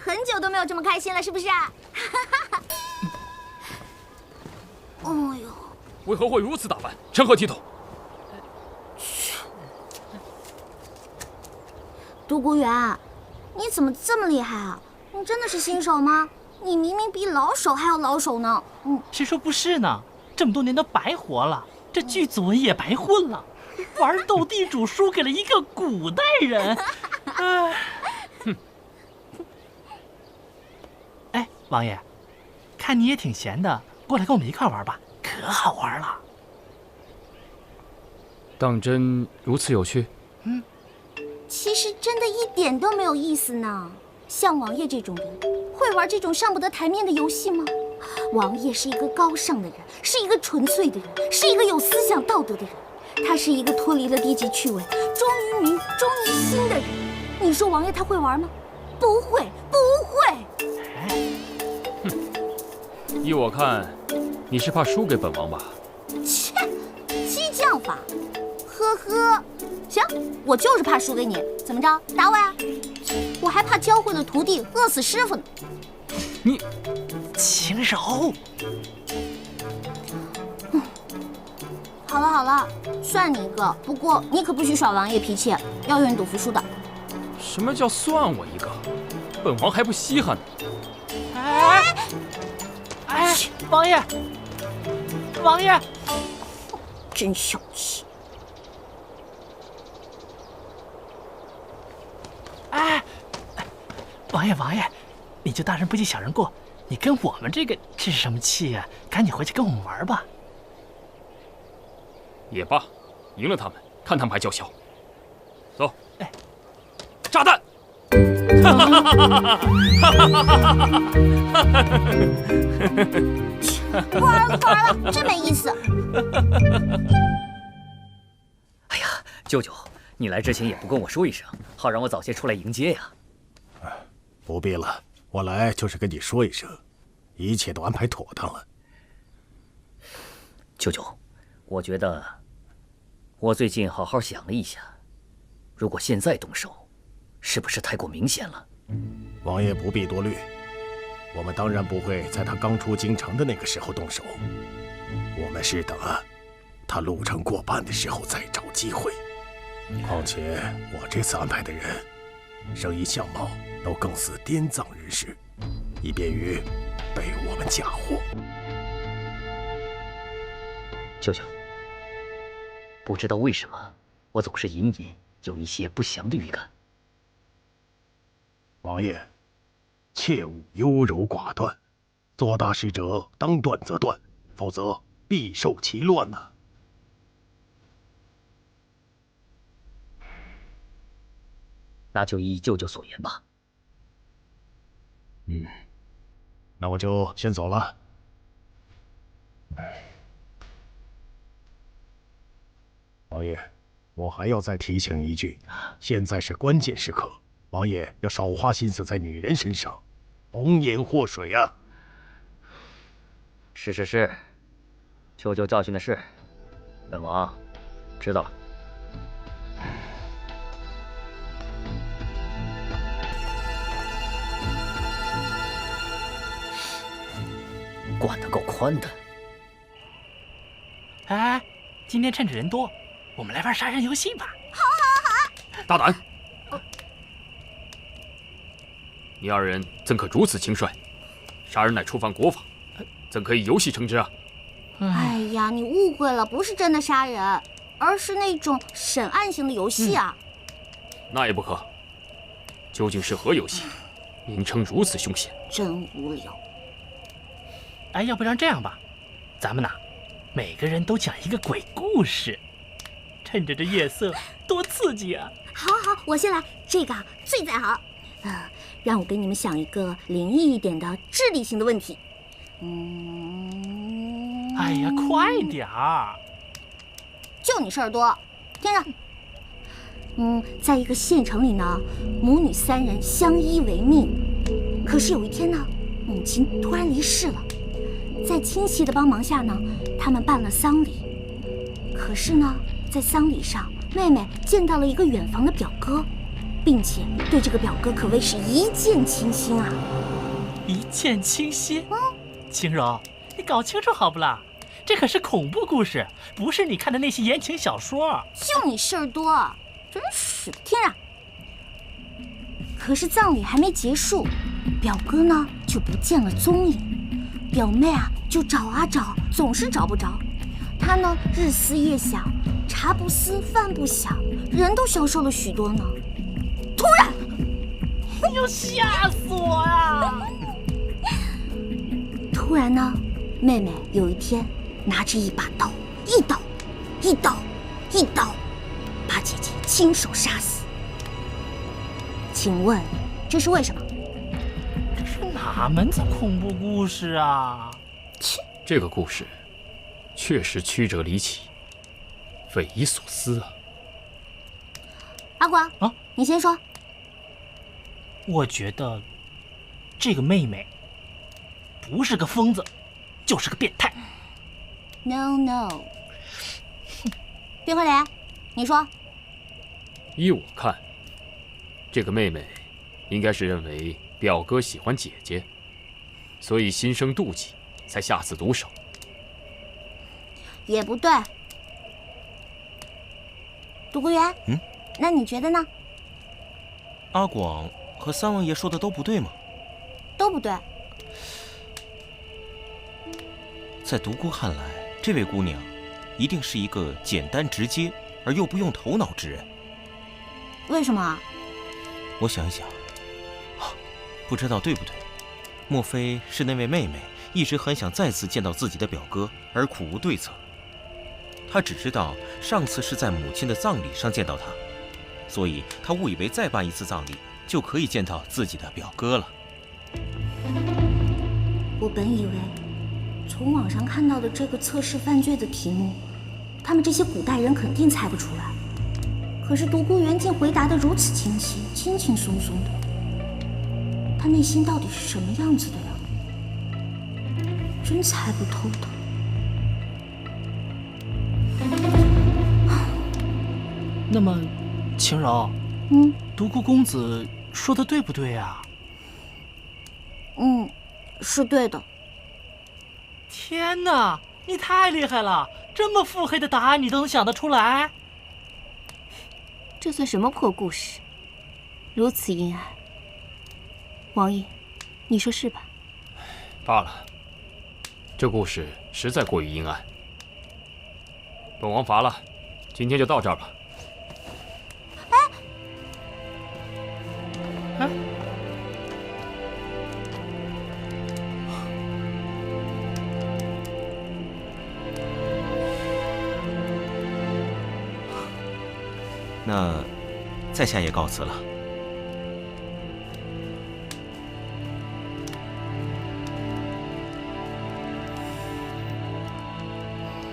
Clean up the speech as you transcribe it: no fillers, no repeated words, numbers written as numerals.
很久都没有這麼開心了，是不是啊？哎呦，為何會如此打扮？成何體統？獨孤遠，你怎麼這麼厲害啊？你真的是新手嗎？你明明比老手還要老手呢。谁說不是呢？這麼多年都白活了，這劇組也白混了，玩鬥地主輸給了一個古代人。哎，王爺，看你也挺閒的，過來跟我們一塊玩吧，可好玩了。當真如此有趣？其實真的一點都沒有意思呢。像王爺這種人，會玩這種上不得台面的遊戲嗎？王爺是一個高尚的人，是一個純粹的人，是一個有思想道德的人。他是一個脫離了低級趣味，忠於民、忠於心的人。你說王爺他會玩嗎？不會，不會。依我看，你是怕輸給本王吧？切，激将法，呵呵。行，我就是怕輸給你，怎麼着，打我呀？我還怕教會了徒弟餓死師傅呢。你，轻柔。好了好了，算你一個，不過你可不許耍王爺脾气，要愿赌服輸的。什麼叫算我一個？本王還不稀罕呢。哎，王爺，王爺，真小气。哎，王爺，你就大人不计小人过，你跟我们这个是什么气呀？趕緊回去跟我們玩吧。也罷，贏了他們，看他們還叫囂。走，炸彈！玩了，真沒意思。哎呀，舅舅，你來之前也不跟我說一聲，好讓我早些出來迎接呀。不必了，我來就是跟你說一聲，一切都安排妥當了。舅舅，我覺得我最近好好想了一下，如果現在動手，是不是太過明顯了？王爺不必多慮，我們當然不會在他剛出京城的那個時候動手，我們是等他路程過半的時候再找機會。況且我這次安排的人，聲音相貌都更似滇藏人士，以便於被我們嫁禍。舅舅，不知道為什麼，我總是隱隱有一些不祥的預感。王爺，切勿優柔寡斷，做大事者當斷則斷，否則必受其亂吶。那就依舅舅所言吧。那我就先走了。王爺，我還要再提醒一句，現在是關鍵時刻，王爺要少花心思在女人身上，紅顏禍水啊！是，舅舅教訓的是，本王知道了。管得夠寬的。哎，今天趁着人多，我們來玩殺人遊戲吧。好。大膽！你二人怎可如此輕率？殺人乃觸犯國法，怎可以遊戲懲之啊？哎呀，你誤會了，不是真的殺人，而是那種審案型的遊戲啊。那也不可。究竟是何遊戲？名稱如此兇險，真無聊。哎，要不然這樣吧，咱們每個人都講一個鬼故事，趁着這夜色，多刺激啊！好，我先來，這個最在行。讓我給你們想一個靈異一點的智力型的問題。哎呀，快點兒！就你事兒多，聽着。在一個縣城裡呢，母女3人相依為命。可是有一天呢，母親突然離世了。在親戚的幫忙下呢，他們辦了喪禮。可是呢，在喪禮上，妹妹見到了一個遠房的表哥，並且对这個表哥可謂是一見傾心啊！一見傾心？晴柔，你搞清楚好不啦？這可是恐怖故事，不是你看的那些言情小說。就你事兒多，真是的！天啊！可是葬禮還沒結束，表哥呢就不見了蹤影，表妹啊就找啊找，總是找不着。她呢日思夜想，茶不思飯不想，人都消瘦了許多呢。突然，你要嚇死我呀！突然呢，妹妹有一天拿着一把刀，一刀，把姐姐親手殺死。請問，這是為什麼？這是哪門子恐怖故事啊？切，這個故事確實曲折離奇，匪夷所思啊！阿廣啊，你先說。我覺得這個妹妹不是個瘋子，就是個變態。No，冰慧蓮，你說。依我看，這個妹妹應該是認為表哥喜歡姐姐，所以心生妒忌，才下此毒手。也不對。獨孤元，那你覺得呢？阿廣和三王爺說的都不對嗎？都不對。在獨孤看來，這位姑娘一定是一個簡單直接而又不用頭腦之人。為什麼？我想一想，不知道對不對？莫非是那位妹妹一直很想再次見到自己的表哥，而苦無對策？她只知道上次是在母親的葬禮上見到他，所以她誤以為再辦一次葬禮就可以見到自己的表哥了。我本以為從網上看到的這個測試犯罪的題目，他們這些古代人肯定猜不出來。可是獨孤元竟回答得如此清晰，輕輕鬆鬆的。他內心到底是什麼樣子的呀？真猜不透的。那麼，晴柔，獨孤公子說的對不對呀？是對的。天哪，你太厲害了！這麼腹黑的答案你都能想得出來？這算什麼破故事？如此陰暗。王爺，你說是吧？罷了，這故事實在過於陰暗。本王乏了，今天就到這兒吧。那在下也告辞了。